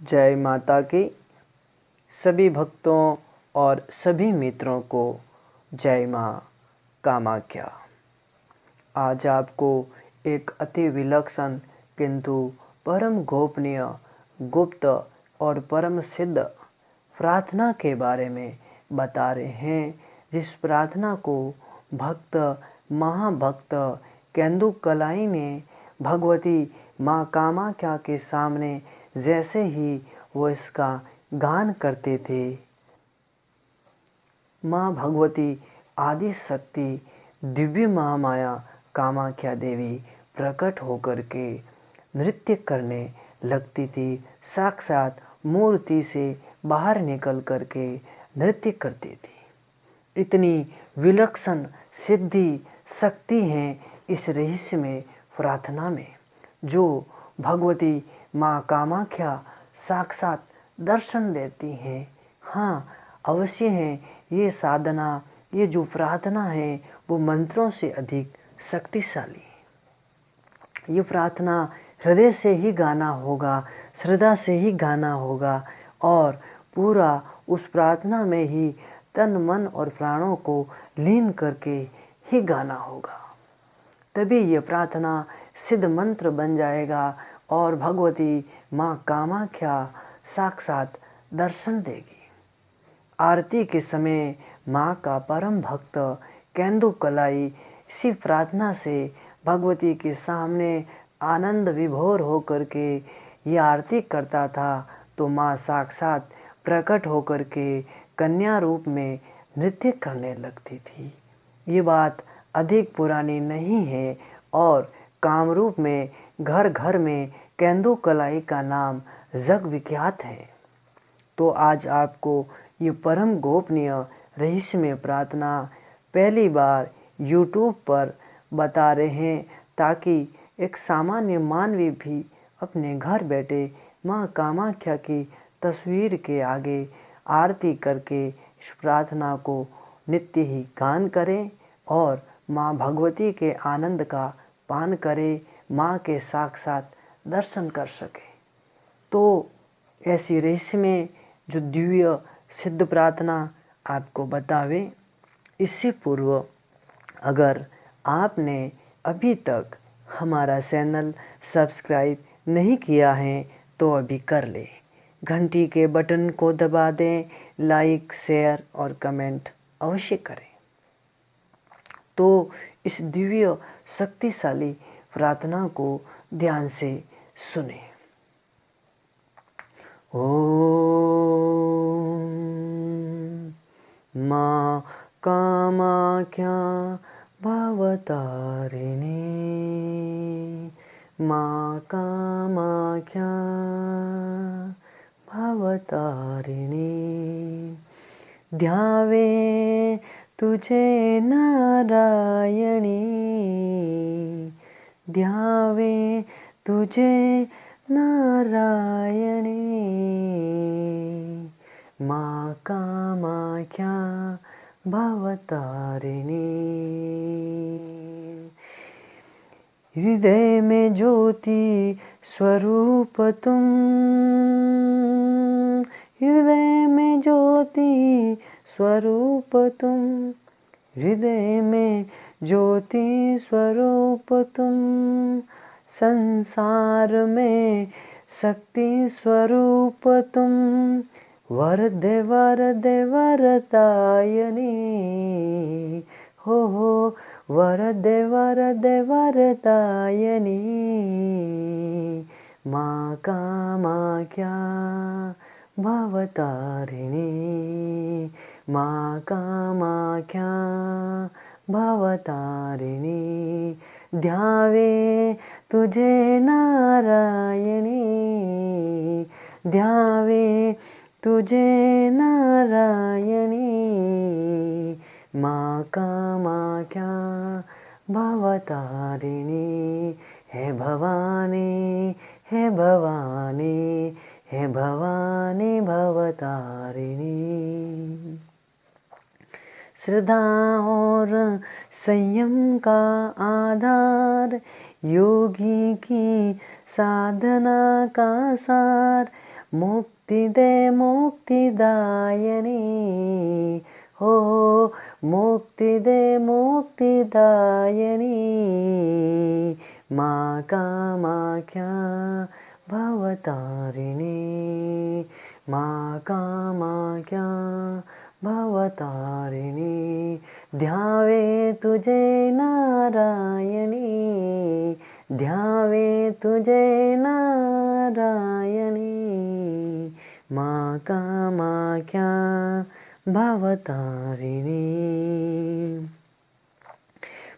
जय माता की सभी भक्तों और सभी मित्रों को जय माँ कामाख्या। आज आपको एक अति विलक्षण किंतु परम गोपनीय, गुप्त और परम सिद्ध प्रार्थना के बारे में बता रहे हैं, जिस प्रार्थना को भक्त महाभक्त केंदु कलाई ने भगवती माँ कामाख्या के सामने जैसे ही वो इसका गान करते थे, माँ भगवती आदि शक्ति दिव्य महामाया कामाख्या देवी प्रकट होकर के नृत्य करने लगती थी। साक्षात मूर्ति से बाहर निकल करके नृत्य करती थी। इतनी विलक्षण सिद्धि शक्ति है इस रहस्य में, प्रार्थना में, जो भगवती माँ कामाख्या साक्षात दर्शन देती हैं। हाँ, अवश्य है, ये साधना, ये जो प्रार्थना है वो मंत्रों से अधिक शक्तिशाली है। ये प्रार्थना हृदय से ही गाना होगा, श्रद्धा से ही गाना होगा और पूरा उस प्रार्थना में ही तन मन और प्राणों को लीन करके ही गाना होगा। तभी ये प्रार्थना सिद्ध मंत्र बन जाएगा और भगवती माँ कामाख्या साक्षात दर्शन देगी। आरती के समय माँ का परम भक्त केंदु कलाई इसी प्रार्थना से भगवती के सामने आनंद विभोर होकर के ये आरती करता था, तो माँ साक्षात प्रकट होकर के कन्या रूप में नृत्य करने लगती थी। ये बात अधिक पुरानी नहीं है और कामरूप में घर घर में केंदु कलाई का नाम जग विख्यात है। तो आज आपको ये परम गोपनीय रहस्यमय प्रार्थना पहली बार YouTube पर बता रहे हैं, ताकि एक सामान्य मानवी भी अपने घर बैठे माँ कामाख्या की तस्वीर के आगे आरती करके इस प्रार्थना को नित्य ही गान करें और माँ भगवती के आनंद का पान करें, माँ के साक्षात दर्शन कर सके। तो ऐसी रहस्य में जो दिव्य सिद्ध प्रार्थना आपको बतावे, इससे पूर्व अगर आपने अभी तक हमारा चैनल सब्सक्राइब नहीं किया है तो अभी कर ले, घंटी के बटन को दबा दें, लाइक शेयर और कमेंट अवश्य करें। तो इस दिव्य शक्तिशाली प्रार्थना को ध्यान से सुने। ओम माँ कामाख्या भवतारिणी, माँ कामाख्या भवतारिणी, ध्यावे तुझे नारायणी, ध्यावे तुझे नारायणी, माँ कामाख्या भवतारिणी। हृदय में ज्योति स्वरूप तुम, हृदय में ज्योति स्वरूप तुम, हृदय में ज्योति स्वरूप तुम, संसार में शक्ति स्वरूप तुम, वरदे वरदे वरदायिनी, हो वरदे वरदे वरदायिनी, माँ कामाख्या भवतारिणी, माँ कामाख्या भवतारिणी, ध्यावे तुझे नारायणी, ध्यावे तुझे नारायणी, माँ कामाख्या भवतारिणी। हे भवानी, हे भवानी, हे भवानी भवतारिणी। श्रद्धा और संयम का आधार, योगी की साधना का सार, मुक्ति दे मुक्तिदायिनी हो, मुक्ति दे मुक्तिदायिनी माँ कामाख्या भवतारिणी, माँ कामाख्या भवतारिणी। ध्यावे तुझे नारायणी, ध्यावे तुझे नारायणी माँ कामाख्या भवतारिणी।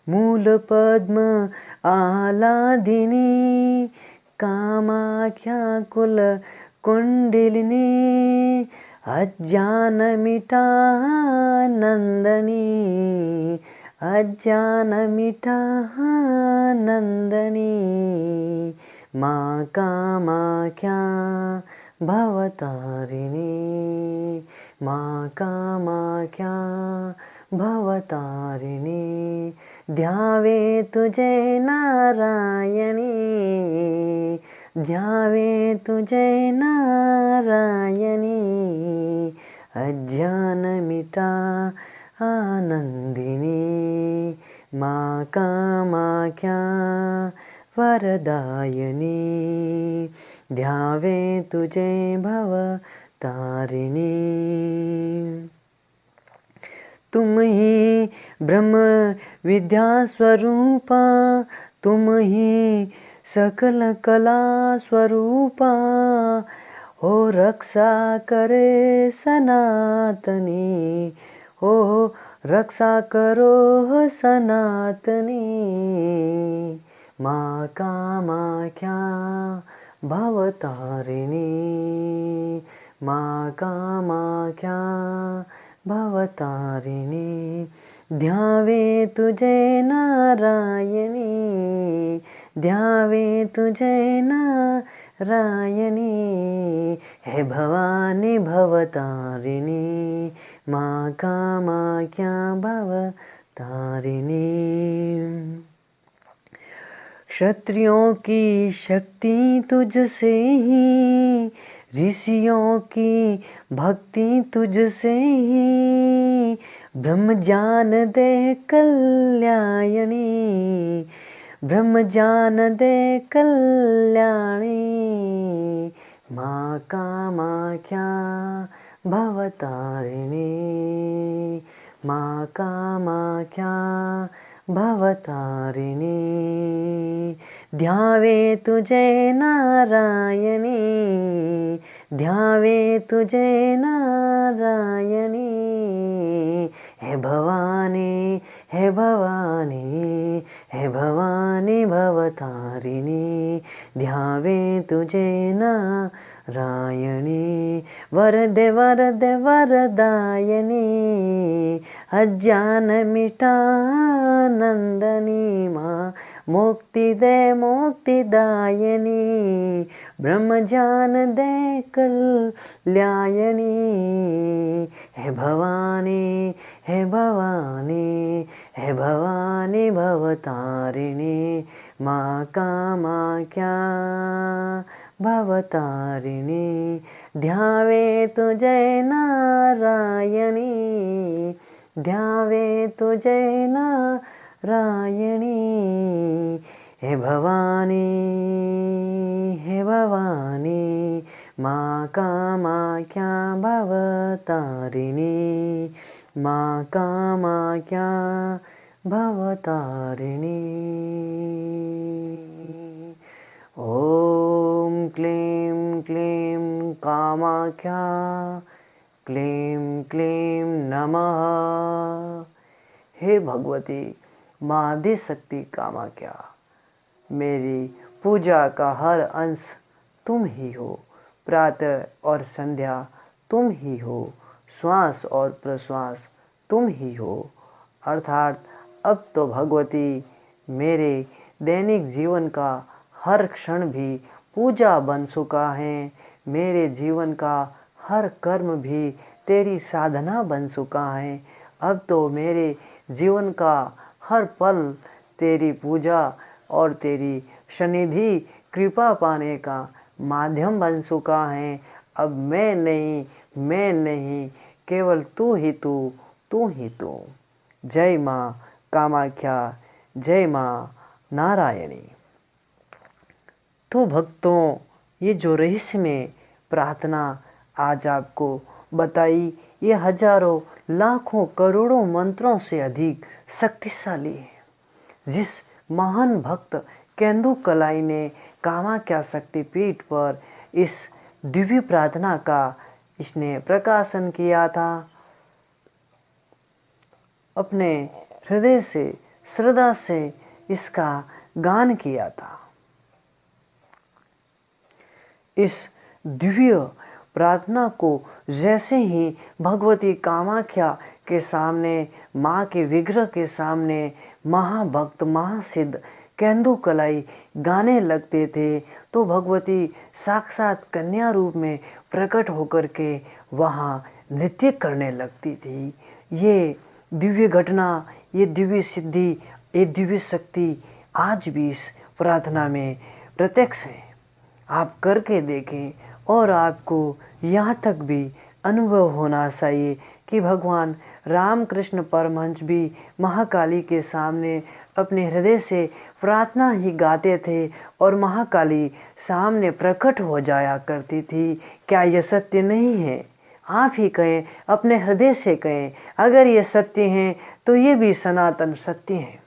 मूल पद्म आह्लादिनी कामाख्या कुल कुंडलिनी अज्ञान मिटा नंदनी, अज्ञान मिटा नंदनी माँ कामाख्या भवतारिणी, माँ कामाख्या भवतारिणी। ध्यावे तुझे नारायणी, ध्यावे तुझे नारायणी अज्ञान मिटा आनंदिनी माँ कामाख्या वरदायिनी। ध्यावे तुझे भवतारिणी। तुम ही ब्रह्म विद्या स्वरूपा, तुम ही सकल कला स्वरूपा हो, रक्षा करे सनातनी हो, रक्षा करो सनातनी माँ कामाख्या भवतारिणी, माँ कामाख्या भवतारिणी। ध्यावे तुझे नारायणी, ध्यावे तुझे नारायणी हे भवानी भवतारिणी माँ कामाख्या भवतारिणी। क्षत्रियों की शक्ति तुझसे ही, ऋषियों की भक्ति तुझसे ही, ब्रह्म ज्ञान दे कल्याणी, ब्रह्म ज्ञान दे कल्याणी माँ कामाख्या भवतारिणी, माँ कामाख्या भवतारिणी। ध्यावे तुझे नारायणी, ध्यावे तुझे नारायणी हे भवानी, हे भवानी, हे भवानी भवतारिणी। ध्यावे तुझे नारायणी वरदे वरदे वरदायिनी अज्ञान मिटा नंदनी माँ मुक्ति दे मुक्तिदायिनी ब्रह्म ज्ञान दे कल्यायिनी हे भवानी, हे भवानी, हे भवानी भवतारिणी माँ कामाख्या भवतारिणी। ध्यावे तुझे नारायणी, ध्यावे तुझे नारायणी हे भवानी, हे भवानी माँ कामाख्या भवतारिणी, माँ कामाख्या भवतारिणी। ओम क्लीं क्लीं कामाख्या क्लीं क्लीं नमः। हे भगवती माँ आदिशक्ति कामाख्या, मेरी पूजा का हर अंश तुम ही हो, प्रातः और संध्या तुम ही हो, श्वास और प्रश्वास तुम ही हो। अर्थात अब तो भगवती मेरे दैनिक जीवन का हर क्षण भी पूजा बन चुका है, मेरे जीवन का हर कर्म भी तेरी साधना बन चुका है। अब तो मेरे जीवन का हर पल तेरी पूजा और तेरी सनिधि कृपा पाने का माध्यम बन चुका है। अब मैं नहीं, मैं नहीं, केवल तू ही तू, तू ही तू। जय माँ कामाख्या, जय माँ नारायणी। तो भक्तों, ये जो रहस्यमय प्रार्थना आज आपको बताई, ये हजारों लाखों करोड़ों मंत्रों से अधिक शक्तिशाली है। जिस महान भक्त केंदु कलाई ने कामाख्या शक्तिपीठ पर इस दिव्य प्रार्थना का इसने प्रकाशन किया था, अपने हृदय से श्रद्धा से इसका गान किया था। इस दिव्य प्रार्थना को जैसे ही भगवती कामाख्या के सामने, माँ के विग्रह के सामने महाभक्त महासिद्ध केंदु कलाई गाने लगते थे, तो भगवती साक्षात कन्या रूप में प्रकट होकर के वहाँ नृत्य करने लगती थी। ये दिव्य घटना, ये दिव्य सिद्धि, ये दिव्य शक्ति आज भी इस प्रार्थना में प्रत्यक्ष है। आप करके देखें और आपको यहाँ तक भी अनुभव होना चाहिए कि भगवान रामकृष्ण परमहंस भी महाकाली के सामने अपने हृदय से प्रार्थना ही गाते थे और महाकाली सामने प्रकट हो जाया करती थी। क्या यह सत्य नहीं है? आप ही कहें, अपने हृदय से कहें। अगर ये सत्य हैं तो ये भी सनातन सत्य है।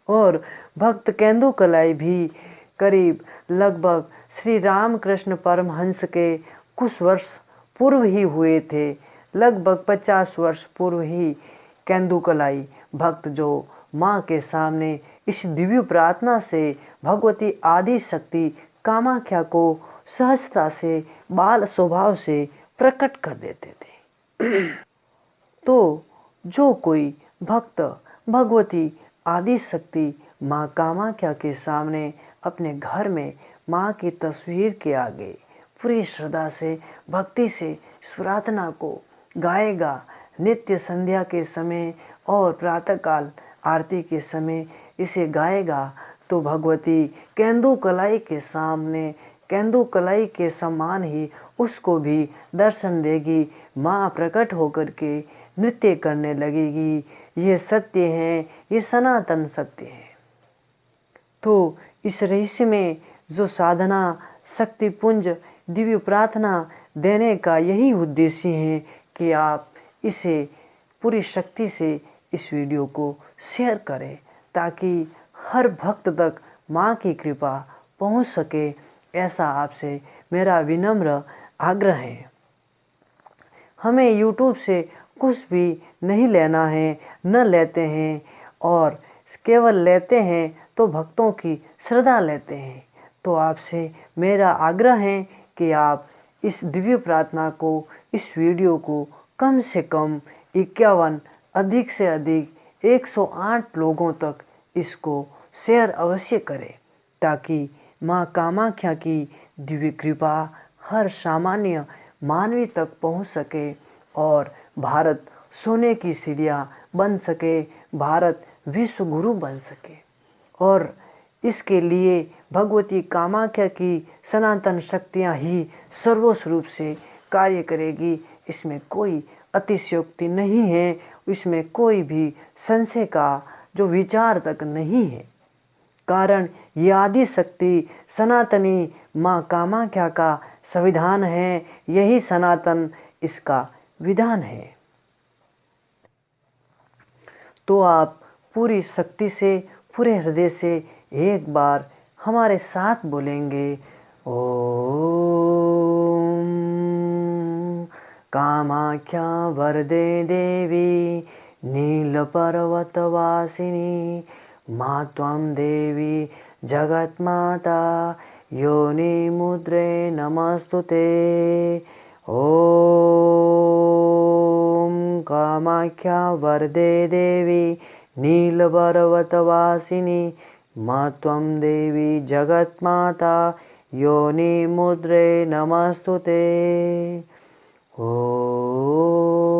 और भक्त केंदु कलाई भी करीब लगभग श्री रामकृष्ण परमहंस के कुछ वर्ष पूर्व ही हुए थे। लगभग 50 वर्ष पूर्व ही केंदु कलाई भक्त जो माँ के सामने इस दिव्य प्रार्थना से भगवती आदि शक्ति कामाख्या को सहजता से, बाल स्वभाव से प्रकट कर देते थे। तो जो कोई भक्त भगवती आदि शक्ति माँ कामाख्या के सामने अपने घर में माँ की तस्वीर के आगे पूरी श्रद्धा से, भक्ति से इस प्रार्थना को गाएगा, नित्य संध्या के समय और प्रातःकाल आरती के समय इसे गाएगा, तो भगवती केंदु कलाई के सामने, केंदु कलाई के समान ही उसको भी दर्शन देगी। माँ प्रकट होकर के नृत्य करने लगेगी। ये सत्य है, ये सनातन सत्य है। तो इस रहस्य में जो साधना शक्तिपुंज दिव्य प्रार्थना देने का यही उद्देश्य है कि आप इसे पूरी शक्ति से इस वीडियो को शेयर करें, ताकि हर भक्त तक माँ की कृपा पहुँच सके। ऐसा आपसे मेरा विनम्र आग्रह है। हमें YouTube से कुछ भी नहीं लेना है, न लेते हैं, और केवल लेते हैं तो भक्तों की श्रद्धा लेते हैं। तो आपसे मेरा आग्रह है कि आप इस दिव्य प्रार्थना को, इस वीडियो को कम से कम 51, अधिक से अधिक 108 लोगों तक इसको शेयर अवश्य करें, ताकि माँ कामाख्या की दिव्य कृपा हर सामान्य मानवी तक पहुँच सके और भारत सोने की चिड़िया बन सके, भारत विश्व गुरु बन सके। और इसके लिए भगवती कामाख्या की सनातन शक्तियाँ ही सर्वोच्च रूप से कार्य करेगी। इसमें कोई अतिशयोक्ति नहीं है, इसमें कोई भी संशय का जो विचार तक नहीं है। कारण ये आदि शक्ति सनातनी माँ कामाख्या का संविधान है, यही सनातन इसका विधान है। तो आप पूरी शक्ति से, पूरे हृदय से एक बार हमारे साथ बोलेंगे, ओम कामाख्या वरदे देवी नीलपर्वतवासिनी मां त्वं देवी जगन्माता योनि मुद्रे नमस्तुते। ओम कामाख्या वरदे देवी नीलपर्वतवासिनी मां त्वं देवी जगन्माता योनि मुद्रे नमस्तुते। ओम